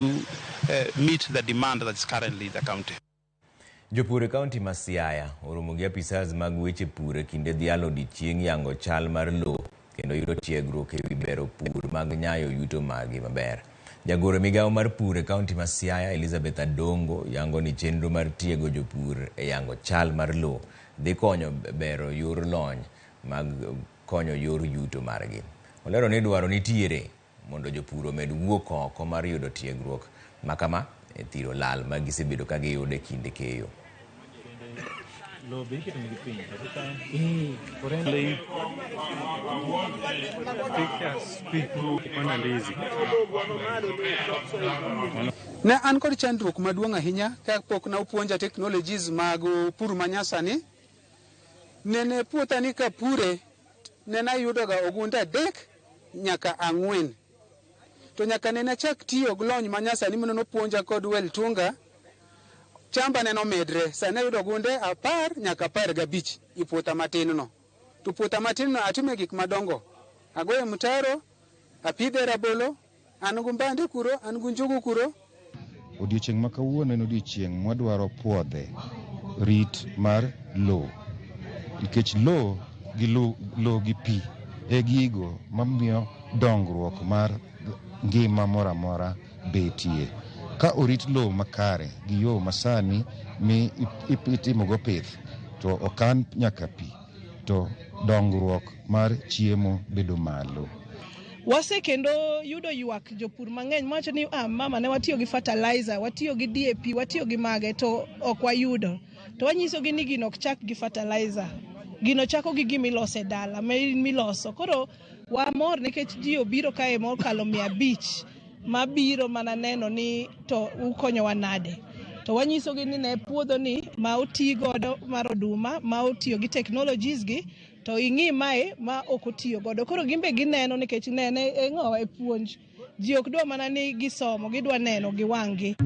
meet the demand that is currently in the county. Jopur e kaunti ma Siaya oromo gi apisas mag weche pur e kinde dhialo odiechieng' yango chal mar lowo kendo yudo tiegruok e wi bero pur mag nyayo yuto margi maber. Jagoro migawo mar pur e kaunti ma Siaya Elizabeth Adongo yango ni chenro mar tiego jopur e yango chal mar lowo dhi konyo bero yor lony mag konyo yor yuto margi. Olero ni dwaro nitiere mondo jopur omed wuok oko mar yudo tiegruok makama e thiro lal ma gisebedo ka giyudo e kinde keyo. Ne an kod chandruok maduong' ahinya kapok na upuonja technologies mag pur manyasani. Nene puothani ka pure nena yudoga ogunda 3 nyaka 4. To nyaka nene chak tiyo gi lony manyasani mano puonja kod Weltunga, chamba neno medre sane yudo gunde 10 nyaka 15 i puotha matin no. To puotha matin no atime gik madongo. Agoye mtaro, apidhe rabolo, an gu mbande kuro, an gu njugu kuro. Odiechieng' ma kawuono en odiechieng' mwadwaro puodhe rit mar lowo. Nikech lowo gi pi e gigo mamiyo dongruok mar ngima mora mora betie. Ka orit lowo makare gi yo masani mi itimogo pith to okan nyaka pi to dongruok mar chiemo bedo malo. Wase kendo yudo ywak jopur mang'eny mawacho ni mama ne watiyo gi fertilizer, watiyo gi DAP, watiyo gi mage to ok wayudo. To wanyisogi ni gino ok chak gi fertilizer. Gino chako gi gimilose dala, miloso. Koro wamor nikech ji obiro kae mokalo 500 mabiro mana neno ni to ukonyowa nade. To wanyisogi ni ne puodho ni ma oti godo mar oduma, ma otiyo gi technologies gi, to ing'i mae ma ok otiyo godo. Koro gimbe gineno nikech nene ng'owa e puonj. Ji ok dwa mana ni gisomo, gidwa neno gi wang'gi.